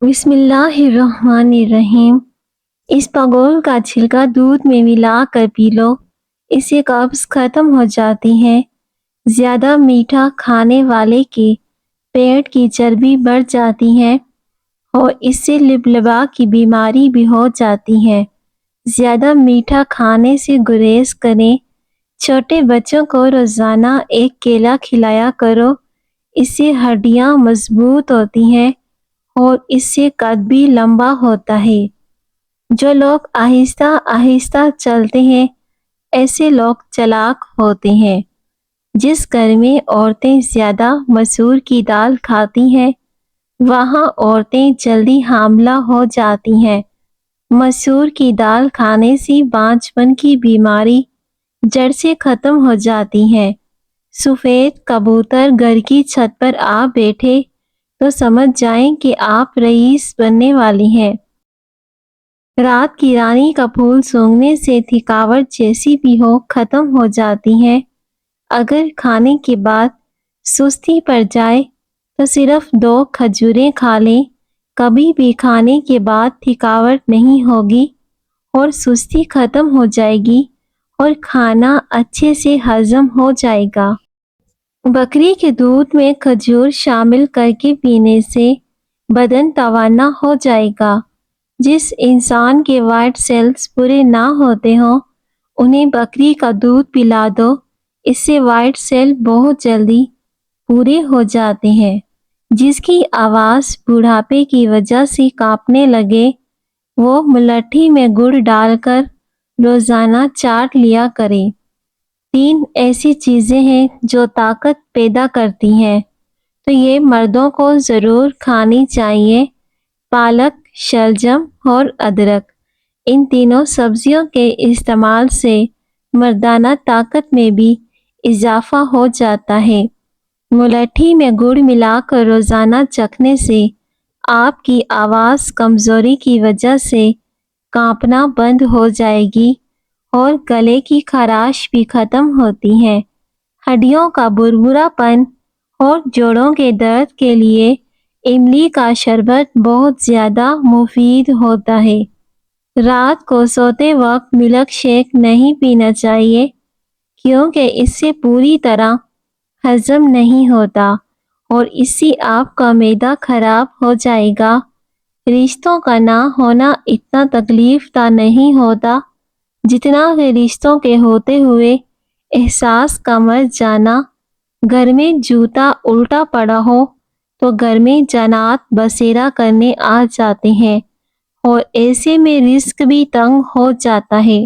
بسم اللہ الرحمن الرحیم۔ اس پگول کا چھلکا دودھ میں ملا کر پی لو، اس سے قبض ختم ہو جاتی ہے۔ زیادہ میٹھا کھانے والے کے پیٹ کی چربی بڑھ جاتی ہے اور اس سے لبلبا کی بیماری بھی ہو جاتی ہے۔ زیادہ میٹھا کھانے سے گریز کریں۔ چھوٹے بچوں کو روزانہ ایک کیلا کھلایا کرو، اس سے ہڈیاں مضبوط ہوتی ہیں اور اس سے قد بھی لمبا ہوتا ہے۔ جو لوگ آہستہ آہستہ چلتے ہیں ایسے لوگ چالاک ہوتے ہیں۔ جس گھر میں عورتیں زیادہ مسور کی دال کھاتی ہیں وہاں عورتیں جلدی حاملہ ہو جاتی ہیں۔ مسور کی دال کھانے سے بانجھ پن کی بیماری جڑ سے ختم ہو جاتی ہے۔ سفید کبوتر گھر کی چھت پر آ بیٹھے تو سمجھ جائیں کہ آپ رئیس بننے والی ہیں۔ رات کی رانی کا پھول سونگھنے سے تھکاوٹ جیسی بھی ہو ختم ہو جاتی ہے۔ اگر کھانے کے بعد سستی پڑ جائے تو صرف 2 کھجوریں کھا لیں، کبھی بھی کھانے کے بعد تھکاوٹ نہیں ہوگی اور سستی ختم ہو جائے گی اور کھانا اچھے سے ہضم ہو جائے گا۔ بکری کے دودھ میں کھجور شامل کر کے پینے سے بدن توانا ہو جائے گا۔ جس انسان کے وائٹ سیلز پورے نہ ہوتے ہوں انہیں بکری کا دودھ پلا دو، اس سے وائٹ سیل بہت جلدی پورے ہو جاتے ہیں۔ جس کی آواز بڑھاپے کی وجہ سے کانپنے لگے وہ ملٹھی میں گڑ ڈال کر روزانہ چاٹ لیا کرے۔ 3 ایسی چیزیں ہیں جو طاقت پیدا کرتی ہیں تو یہ مردوں کو ضرور کھانی چاہیے: پالک، شلجم اور ادرک۔ ان تینوں سبزیوں کے استعمال سے مردانہ طاقت میں بھی اضافہ ہو جاتا ہے۔ ملٹھی میں گڑ ملا کر روزانہ چکھنے سے آپ کی آواز کمزوری کی وجہ سے کانپنا بند ہو جائے گی اور گلے کی خراش بھی ختم ہوتی ہے۔ ہڈیوں کا بھربھرا پن اور جوڑوں کے درد کے لیے املی کا شربت بہت زیادہ مفید ہوتا ہے۔ رات کو سوتے وقت ملک شیک نہیں پینا چاہیے کیونکہ اس سے پوری طرح ہضم نہیں ہوتا اور اس سے آپ کا معدہ خراب ہو جائے گا۔ رشتوں کا نہ ہونا اتنا تکلیف دہ نہیں ہوتا جتنا کہ رشتوں کے ہوتے ہوئے احساس کا مر جانا۔ گھر میں جوتا الٹا پڑا ہو تو گھر میں جنات بسیرا کرنے آ جاتے ہیں اور ایسے میں رزق بھی تنگ ہو جاتا ہے۔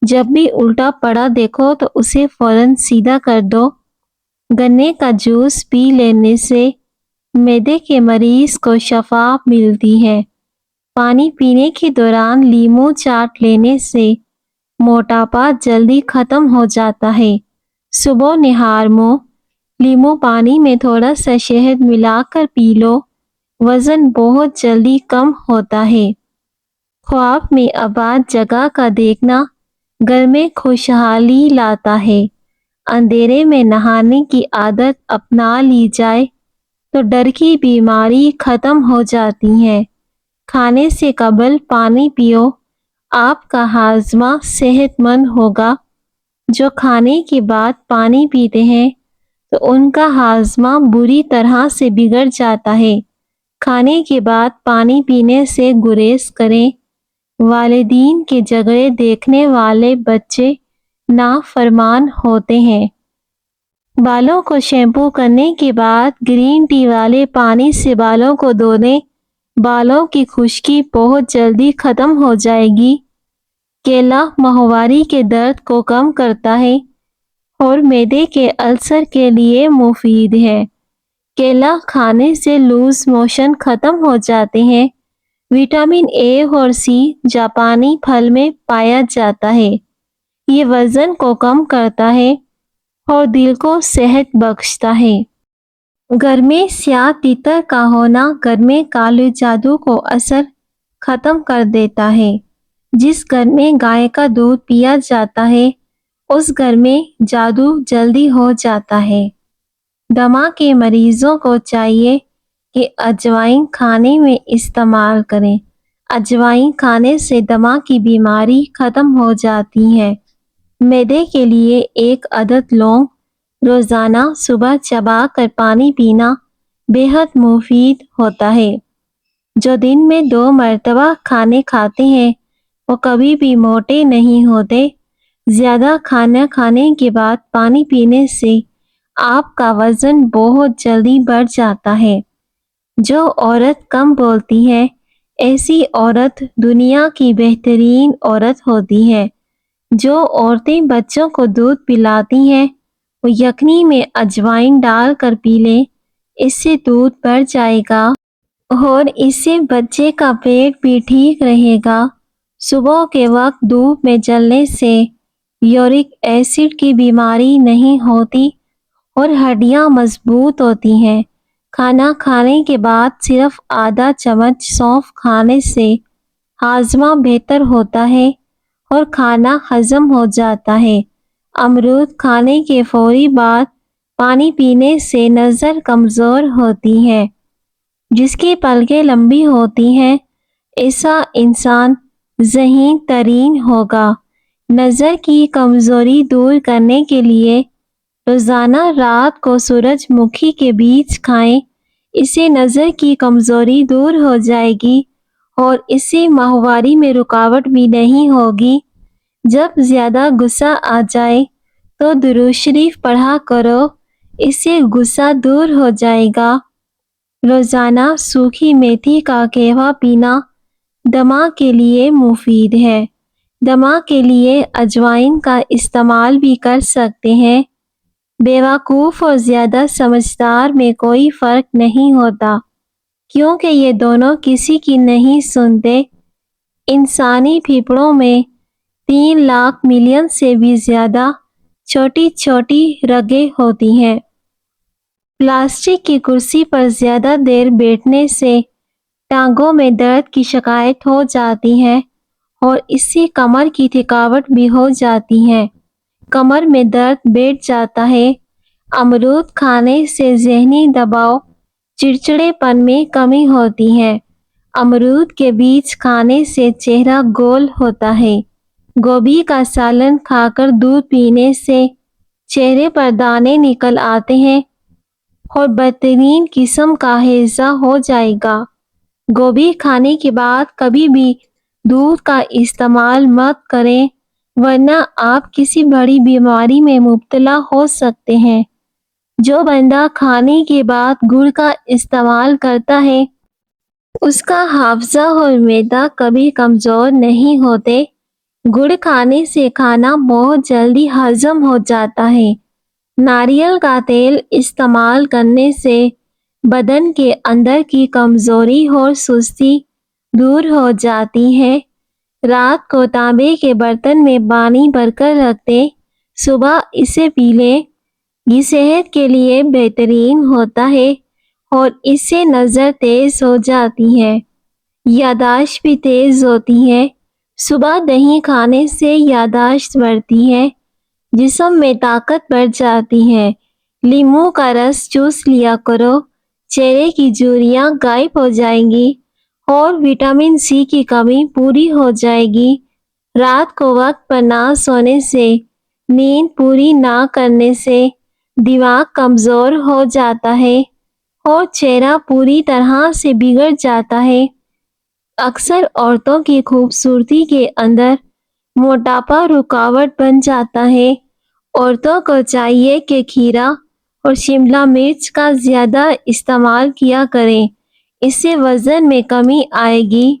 جب بھی الٹا پڑا دیکھو تو اسے فوراً سیدھا کر دو۔ گنے کا جوس پی لینے سے معدے کے مریض کو شفا ملتی ہے۔ پانی پینے کے دوران لیموں چاٹ لینے سے موٹاپا جلدی ختم ہو جاتا ہے۔ صبح نہار منہ لیموں پانی میں تھوڑا سا شہد ملا کر پی لو، وزن بہت جلدی کم ہوتا ہے۔ خواب میں آباد جگہ کا دیکھنا گھر میں خوشحالی لاتا ہے۔ اندھیرے میں نہانے کی عادت اپنا لی جائے تو ڈر کی بیماری ختم ہو جاتی ہے۔ کھانے سے قبل پانی پیو، آپ کا ہاضمہ صحت مند ہوگا۔ جو کھانے کے بعد پانی پیتے ہیں تو ان کا ہاضمہ بری طرح سے بگڑ جاتا ہے۔ کھانے کے بعد پانی پینے سے گریز کریں۔ والدین کے جھگڑے دیکھنے والے بچے نافرمان ہوتے ہیں۔ بالوں کو شیمپو کرنے کے بعد گرین ٹی والے پانی سے بالوں کو دھو دیں، بالوں کی خشکی بہت جلدی ختم ہو جائے گی۔ کیلا ماہواری کے درد کو کم کرتا ہے اور معدے کے السر کے لیے مفید ہے۔ کیلا کھانے سے لوز موشن ختم ہو جاتے ہیں۔ وٹامن اے اور سی جاپانی پھل میں پایا جاتا ہے۔ یہ وزن کو کم کرتا ہے اور دل کو صحت بخشتا ہے۔ گھر میں سیاہ تیتر کا ہونا گھر میں کالے جادو کو اثر ختم کر دیتا ہے۔ جس گھر میں گائے کا دودھ پیا جاتا ہے اس گھر میں جادو جلدی ہو جاتا ہے۔ دمہ کے مریضوں کو چاہیے کہ اجوائن کھانے میں استعمال کریں۔ اجوائن کھانے سے دمہ کی بیماری ختم ہو جاتی ہے۔ معدے کے لیے 1 عدد لونگ روزانہ صبح چبا کر پانی پینا بہت مفید ہوتا ہے۔ جو دن میں 2 مرتبہ کھانے کھاتے ہیں وہ کبھی بھی موٹے نہیں ہوتے۔ زیادہ کھانا کھانے کے بعد پانی پینے سے آپ کا وزن بہت جلدی بڑھ جاتا ہے۔ جو عورت کم بولتی ہے ایسی عورت دنیا کی بہترین عورت ہوتی ہے۔ جو عورتیں بچوں کو دودھ پلاتی ہیں وہ یخنی میں اجوائن ڈال کر پی لیں، اس سے دودھ بڑھ جائے گا اور اس سے بچے کا پیٹ بھی ٹھیک رہے گا۔ صبح کے وقت دھوپ میں چلنے سے یورک ایسڈ کی بیماری نہیں ہوتی اور ہڈیاں مضبوط ہوتی ہیں۔ کھانا کھانے کے بعد صرف آدھا چمچ سونف کھانے سے ہاضمہ بہتر ہوتا ہے اور کھانا ہضم ہو جاتا ہے۔ امرود کھانے کے فوری بعد پانی پینے سے نظر کمزور ہوتی ہے۔ جس کی پلکیں لمبی ہوتی ہیں ایسا انسان ذہین ترین ہوگا۔ نظر کی کمزوری دور کرنے کے لیے روزانہ رات کو سورج مکھی کے بیج کھائیں، اس سے نظر کی کمزوری دور ہو جائے گی اور اس سے ماہواری میں رکاوٹ بھی نہیں ہوگی۔ جب زیادہ غصہ آ جائے تو درود شریف پڑھا کرو، اس سے غصہ دور ہو جائے گا۔ روزانہ سوکھی میتھی کا قہوہ پینا دمہ کے لیے مفید ہے۔ دمہ کے لیے اجوائن کا استعمال بھی کر سکتے ہیں۔ بیوقوف اور زیادہ سمجھدار میں کوئی فرق نہیں ہوتا کیونکہ یہ دونوں کسی کی نہیں سنتے۔ انسانی پھیپھڑوں میں 3 لاکھ ملین سے بھی زیادہ چھوٹی چھوٹی رگیں ہوتی ہیں۔ پلاسٹک کی کرسی پر زیادہ دیر بیٹھنے سے ٹانگوں میں درد کی شکایت ہو جاتی ہے اور اس سے کمر کی تھکاوٹ بھی ہو جاتی ہے۔ کمر میں درد بیٹھ جاتا ہے۔ امرود کھانے سے ذہنی دباؤ، چڑچڑے پن میں کمی ہوتی ہے۔ امرود کے بیج کھانے سے چہرہ گول ہوتا ہے۔ گوبھی کا سالن کھا کر دودھ پینے سے چہرے پر دانے نکل آتے ہیں اور بدترین قسم کا ہیضہ ہو جائے گا۔ گوبھی کھانے کے بعد کبھی بھی دودھ کا استعمال مت کریں ورنہ آپ کسی بڑی بیماری میں مبتلا ہو سکتے ہیں۔ جو بندہ کھانے کے بعد گڑ کا استعمال کرتا ہے اس کا حافظہ اور معدہ کبھی کمزور نہیں ہوتے۔ گڑ کھانے سے کھانا بہت جلدی ہضم ہو جاتا ہے۔ ناریل کا تیل استعمال کرنے سے بدن کے اندر کی کمزوری اور سستی دور ہو جاتی ہے۔ رات کو تانبے کے برتن میں پانی بھر کر رکھ دیں، صبح اسے پی لیں، یہ صحت کے لیے بہترین ہوتا ہے اور اس سے نظر تیز ہو جاتی ہے، یادداشت بھی تیز ہوتی ہے۔ صبح دہی کھانے سے یادداشت بڑھتی ہے، جسم میں طاقت بڑھ جاتی ہے۔ لیموں کا رس چوس لیا کرو، چہرے کی جھریاں غائب ہو جائیں گی اور وٹامن سی کی کمی پوری ہو جائے گی۔ رات کو وقت پر نہ سونے سے، نیند پوری نہ کرنے سے دماغ کمزور ہو جاتا ہے اور چہرہ پوری طرح سے بگڑ جاتا ہے۔ اکثر عورتوں کی خوبصورتی کے اندر موٹاپا رکاوٹ بن جاتا ہے۔ عورتوں کو چاہیے کہ کھیرا اور شملہ مرچ کا زیادہ استعمال کیا کریں، اس سے وزن میں کمی آئے گی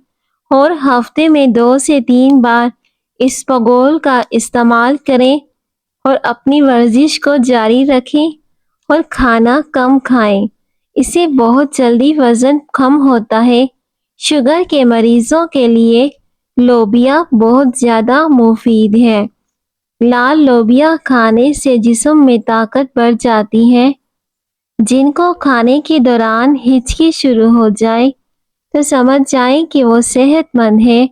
اور ہفتے میں 2 سے 3 بار اسپغول کا استعمال کریں اور اپنی ورزش کو جاری رکھیں اور کھانا کم کھائیں، اس سے بہت جلدی وزن کم ہوتا ہے۔ شوگر کے مریضوں کے لیے لوبیا بہت زیادہ مفید ہے۔ لال لوبیا کھانے سے جسم میں طاقت بڑھ جاتی ہے۔ جن کو کھانے کے دوران ہچکی شروع ہو جائے تو سمجھ جائیں کہ وہ صحت مند ہے۔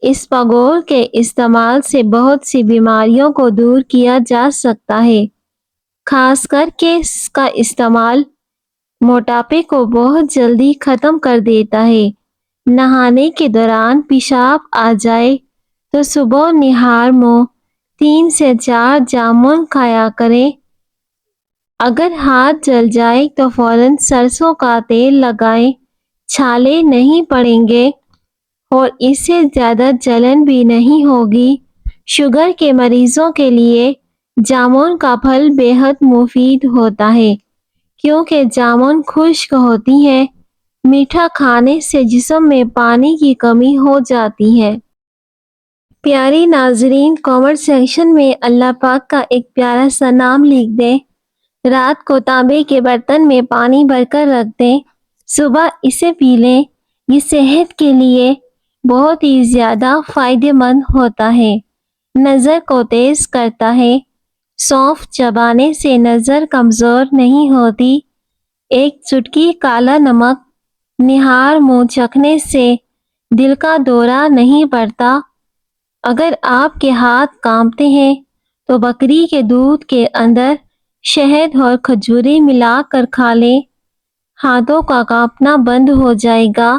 اسپغول کے استعمال سے بہت سی بیماریوں کو دور کیا جا سکتا ہے، خاص کر کے اس کا استعمال موٹاپے کو بہت جلدی ختم کر دیتا ہے۔ نہانے کے دوران پیشاب آ جائے تو صبح نہار منہ 3 سے 4 جامن کھایا کریں۔ اگر ہاتھ جل جائے تو فوراً سرسوں کا تیل لگائیں، چھالے نہیں پڑیں گے اور اس سے زیادہ جلن بھی نہیں ہوگی۔ شوگر کے مریضوں کے لیے جامن کا پھل بے حد مفید ہوتا ہے کیونکہ جامن خشک ہوتی ہے۔ میٹھا کھانے سے جسم میں پانی کی کمی ہو جاتی ہے۔ پیارے ناظرین، کامنٹ سیکشن میں اللہ پاک کا ایک پیارا سا نام لکھ دیں۔ رات کو تانبے کے برتن میں پانی بھر کر رکھ دیں، صبح اسے پی لیں۔ یہ صحت کے لیے بہت ہی زیادہ فائدہ مند ہوتا ہے، نظر کو تیز کرتا ہے۔ سونف چبانے سے نظر کمزور نہیں ہوتی۔ ایک چٹکی کالا نمک نہار منہ چکھنے سے دل کا دورہ نہیں پڑتا۔ اگر آپ کے ہاتھ کانپتے ہیں تو بکری کے دودھ کے اندر شہد اور کھجوریں ملا کر کھا لیں، ہاتھوں کا کانپنا بند ہو جائے گا۔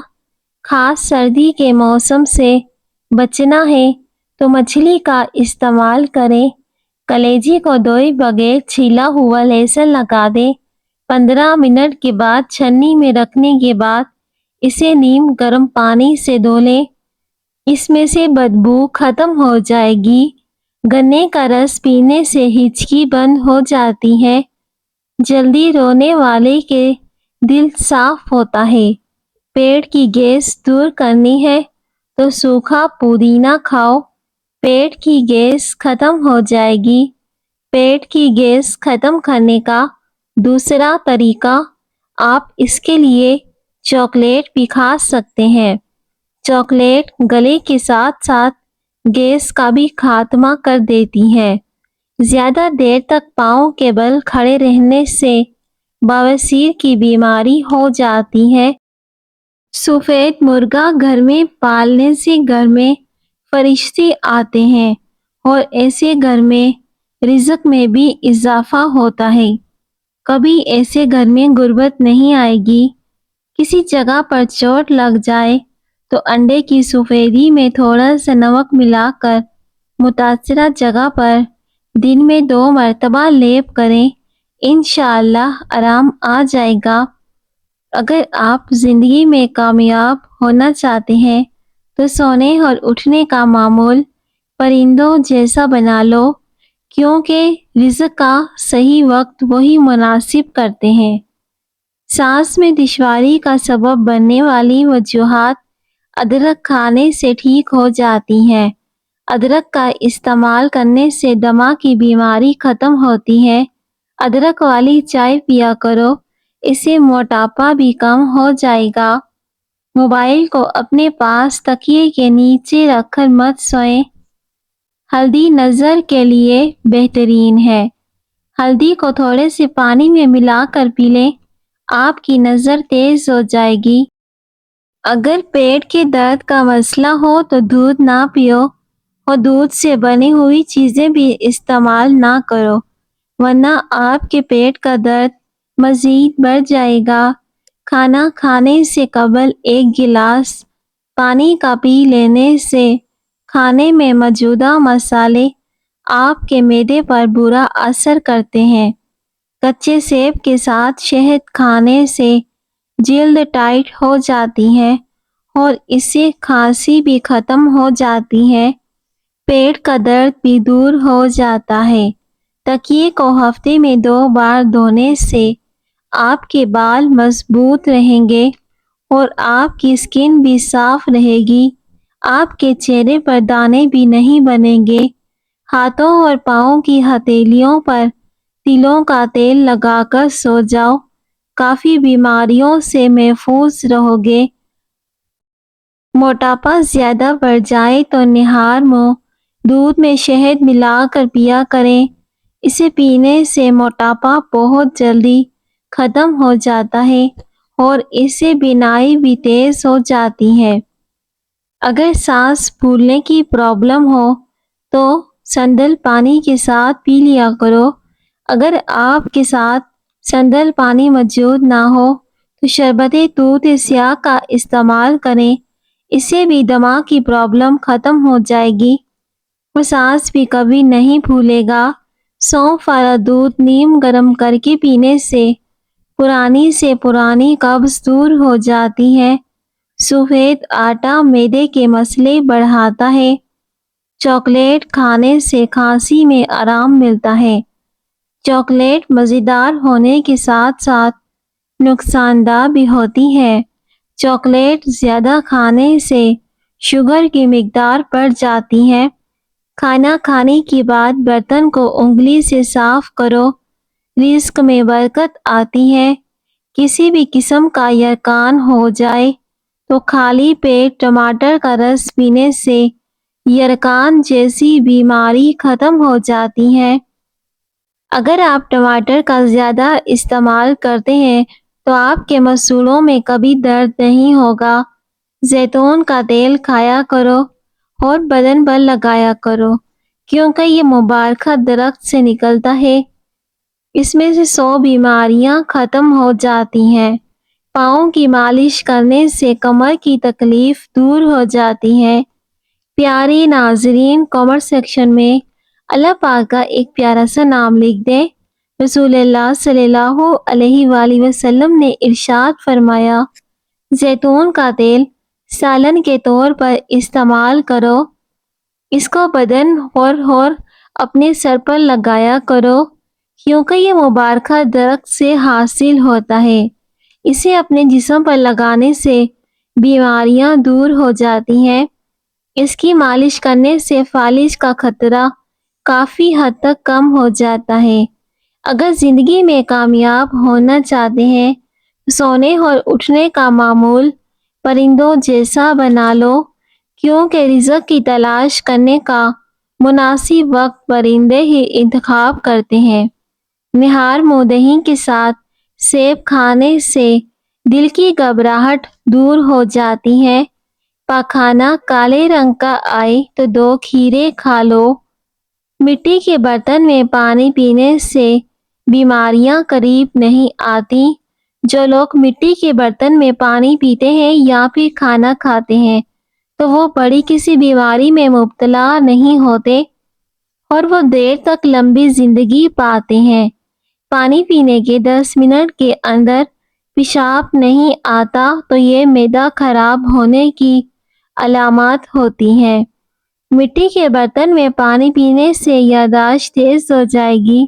خاص سردی کے موسم سے بچنا ہے تو مچھلی کا استعمال کریں۔ کلیجے کو دھوئے بغیر چھیلا ہوا لہسن لگا دیں۔ 15 منٹ کے بعد چھننی میں رکھنے کے بعد اسے نیم گرم پانی سے دھو لیں، اس میں سے بدبو ختم ہو جائے گی۔ گنے کا رس پینے سے ہچکی بند ہو جاتی ہے۔ جلدی رونے والے کے دل صاف ہوتا ہے۔ پیٹ کی گیس دور کرنی ہے تو سوکھا پودینہ کھاؤ، پیٹ کی گیس ختم ہو جائے گی۔ پیٹ کی گیس ختم کرنے کا دوسرا طریقہ، آپ اس کے لیے چاکلیٹ بھی کھا سکتے ہیں۔ چاکلیٹ گلے کے ساتھ ساتھ گیس کا بھی خاتمہ کر دیتی ہے۔ زیادہ دیر تک پاؤں کے بل کھڑے رہنے سے بواسیر کی بیماری ہو جاتی ہے۔ سفید مرغا گھر میں پالنے سے گھر میں فرشتے آتے ہیں اور ایسے گھر میں رزق میں بھی اضافہ ہوتا ہے۔ کبھی ایسے گھر میں غربت نہیں آئے گی۔ کسی جگہ پر چوٹ لگ جائے تو انڈے کی سفیدی میں تھوڑا سا نمک ملا کر متاثرہ جگہ پر دن میں 2 مرتبہ لیپ کریں، انشاءاللہ آرام آ جائے گا۔ اگر آپ زندگی میں کامیاب ہونا چاہتے ہیں تو سونے اور اٹھنے کا معمول پرندوں جیسا بنا لو، کیونکہ رزق کا صحیح وقت وہی مناسب کرتے ہیں۔ سانس میں دشواری کا سبب بننے والی وجوہات ادرک کھانے سے ٹھیک ہو جاتی ہیں۔ ادرک کا استعمال کرنے سے دمہ کی بیماری ختم ہوتی ہے۔ ادرک والی چائے پیا کرو، اس سے موٹاپا بھی کم ہو جائے گا۔ موبائل کو اپنے پاس تکیے کے نیچے رکھ کر مت سوئیں۔ ہلدی نظر کے لیے بہترین ہے۔ ہلدی کو تھوڑے سے پانی میں ملا کر پی لیں، آپ کی نظر تیز ہو جائے گی۔ اگر پیٹ کے درد کا مسئلہ ہو تو دودھ نہ پیو اور دودھ سے بنی ہوئی چیزیں بھی استعمال نہ کرو، ورنہ آپ کے پیٹ کا درد مزید بڑھ جائے گا۔ کھانا کھانے سے قبل 1 گلاس پانی کا پی لینے سے کھانے میں موجود مسالے آپ کے معدے پر برا اثر کرتے ہیں۔ کچے سیب کے ساتھ شہد کھانے سے جلد ٹائٹ ہو جاتی ہے اور اس سے کھانسی بھی ختم ہو جاتی ہے۔ پیٹ کا درد بھی دور ہو جاتا ہے۔ تکیے کو ہفتے میں 2 بار دھونے سے آپ کے بال مضبوط رہیں گے اور آپ کی سکن بھی صاف رہے گی۔ آپ کے چہرے پر دانے بھی نہیں بنیں گے۔ ہاتھوں اور پاؤں کی ہتھیلیوں پر تلوں کا تیل لگا کر سو جاؤ، کافی بیماریوں سے محفوظ رہو گے۔ موٹاپا زیادہ بڑھ جائے تو نہار منہ دودھ میں شہد ملا کر پیا کریں، اسے پینے سے موٹاپا بہت جلدی ختم ہو جاتا ہے اور اس سے بینائی بھی تیز ہو جاتی ہے۔ اگر سانس پھولنے کی پرابلم ہو تو سندل پانی کے ساتھ پی لیا کرو۔ اگر آپ کے ساتھ سندل پانی موجود نہ ہو تو شربت توت سیاہ کا استعمال کریں، اس سے بھی دماغ کی پرابلم ختم ہو جائے گی اور سانس بھی کبھی نہیں پھولے گا۔ سونف والا دودھ نیم گرم کر کے پینے سے پرانی قبض دور ہو جاتی ہے۔ سفید آٹا معدے کے مسئلے بڑھاتا ہے۔ چاکلیٹ کھانے سے کھانسی میں آرام ملتا ہے۔ چاکلیٹ مزیدار ہونے کے ساتھ ساتھ نقصان دہ بھی ہوتی ہے۔ چاکلیٹ زیادہ کھانے سے شوگر کی مقدار بڑھ جاتی ہے۔ کھانا کھانے کے بعد برتن کو انگلی سے صاف کرو، رزق میں برکت آتی ہے۔ کسی بھی قسم کا یرقان ہو جائے تو خالی پیٹ ٹماٹر کا رس پینے سے یرقان جیسی بیماری ختم ہو جاتی ہے۔ اگر آپ ٹماٹر کا زیادہ استعمال کرتے ہیں تو آپ کے مفصلوں میں کبھی درد نہیں ہوگا۔ زیتون کا تیل کھایا کرو اور بدن پر لگایا کرو، کیونکہ یہ مبارکہ درخت سے نکلتا ہے۔ اس میں سے 100 بیماریاں ختم ہو جاتی ہیں۔ پاؤں کی مالش کرنے سے کمر کی تکلیف دور ہو جاتی ہے۔ پیارے ناظرین، کمنٹ سیکشن میں اللہ پاک کا ایک پیارا سا نام لکھ دیں۔ رسول اللہ صلی اللہ علیہ وآلہ وسلم نے ارشاد فرمایا، زیتون کا تیل سالن کے طور پر استعمال کرو، اس کو بدن اور اپنے سر پر لگایا کرو، کیونکہ یہ مبارکہ درخت سے حاصل ہوتا ہے۔ اسے اپنے جسم پر لگانے سے بیماریاں دور ہو جاتی ہیں۔ اس کی مالش کرنے سے فالج کا خطرہ کافی حد تک کم ہو جاتا ہے۔ اگر زندگی میں کامیاب ہونا چاہتے ہیں تو سونے اور اٹھنے کا معمول پرندوں جیسا بنا لو، کیونکہ رزق کی تلاش کرنے کا مناسب وقت پرندے ہی انتخاب کرتے ہیں۔ نہار منہ دہی کے ساتھ سیب کھانے سے دل کی گھبراہٹ دور ہو جاتی ہے۔ پاخانہ کالے رنگ کا آئے تو 2 کھیرے کھا لو۔ مٹی کے برتن میں پانی پینے سے بیماریاں قریب نہیں آتی۔ جو لوگ مٹی کے برتن میں پانی پیتے ہیں یا پھر کھانا کھاتے ہیں تو وہ بڑی کسی بیماری میں مبتلا نہیں ہوتے اور وہ دیر تک لمبی زندگی پاتے ہیں۔ پانی پینے کے 10 منٹ کے اندر پیشاب نہیں آتا تو یہ معدہ خراب ہونے کی علامات ہوتی ہیں۔ مٹی کے برتن میں پانی پینے سے یادداشت تیز ہو جائے گی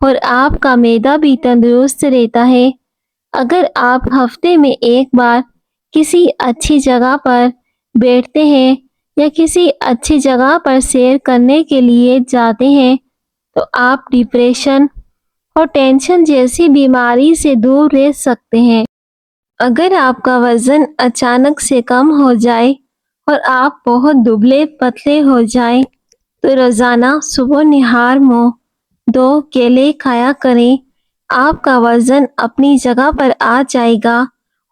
اور آپ کا معدہ بھی تندرست رہتا ہے۔ اگر آپ ہفتے میں ایک بار کسی اچھی جگہ پر بیٹھتے ہیں یا کسی اچھی جگہ پر سیر کرنے کے لیے جاتے ہیں تو آپ ڈپریشن اور ٹینشن جیسی بیماری سے دور رہ سکتے ہیں۔ اگر آپ کا وزن اچانک سے کم ہو جائے اور آپ بہت دبلے پتلے ہو جائیں تو روزانہ صبح نہار منہ 2 کیلے کھایا کریں۔ آپ کا وزن اپنی جگہ پر آ جائے گا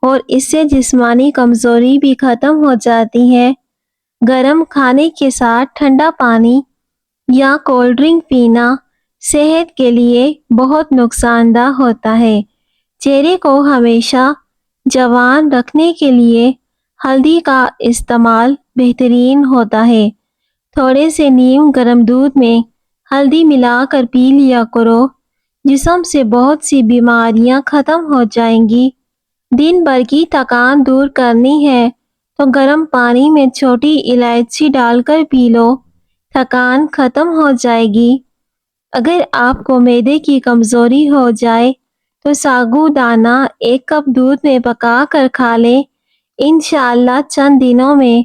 اور اس سے جسمانی کمزوری بھی ختم ہو جاتی ہے۔ گرم کھانے کے ساتھ ٹھنڈا پانی یا کولڈ ڈرنک پینا صحت کے لیے بہت نقصان دہ ہوتا ہے۔ چہرے کو ہمیشہ جوان رکھنے کے لیے ہلدی کا استعمال بہترین ہوتا ہے۔ تھوڑے سے نیم گرم دودھ میں ہلدی ملا کر پی لیا کرو، جسم سے بہت سی بیماریاں ختم ہو جائیں گی۔ دن بھر کی تھکان دور کرنی ہے تو گرم پانی میں چھوٹی الائچی ڈال کر پی لو، تھکان ختم ہو جائے گی۔ اگر آپ کو معدے کی کمزوری ہو جائے تو ساگو دانہ 1 کپ دودھ میں پکا کر کھا لیں۔ انشاءاللہ چند دنوں میں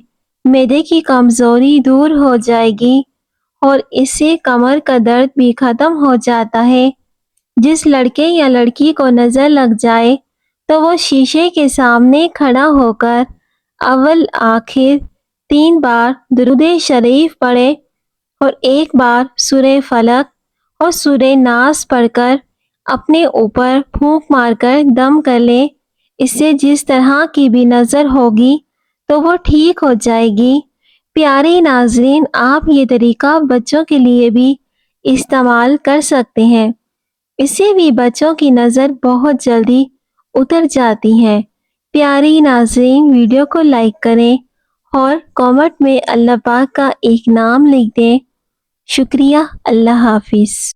معدے کی کمزوری دور ہو جائے گی اور اس سے کمر کا درد بھی ختم ہو جاتا ہے۔ جس لڑکے یا لڑکی کو نظر لگ جائے تو وہ شیشے کے سامنے کھڑا ہو کر اول آخر 3 بار درود شریف پڑھے اور 1 بار سورہ فلق اور سورہ ناس پڑھ کر اپنے اوپر پھونک مار کر دم کر لے۔ اس سے جس طرح کی بھی نظر ہوگی تو وہ ٹھیک ہو جائے گی۔ پیارے ناظرین، آپ یہ طریقہ بچوں کے لیے بھی استعمال کر سکتے ہیں۔ اس سے بھی بچوں کی نظر بہت جلدی اتر جاتی ہے۔ پیاری ناظرین، ویڈیو کو لائک کریں اور کامنٹ میں اللہ پاک کا ایک نام لکھ دیں۔ شکریہ، اللہ حافظ۔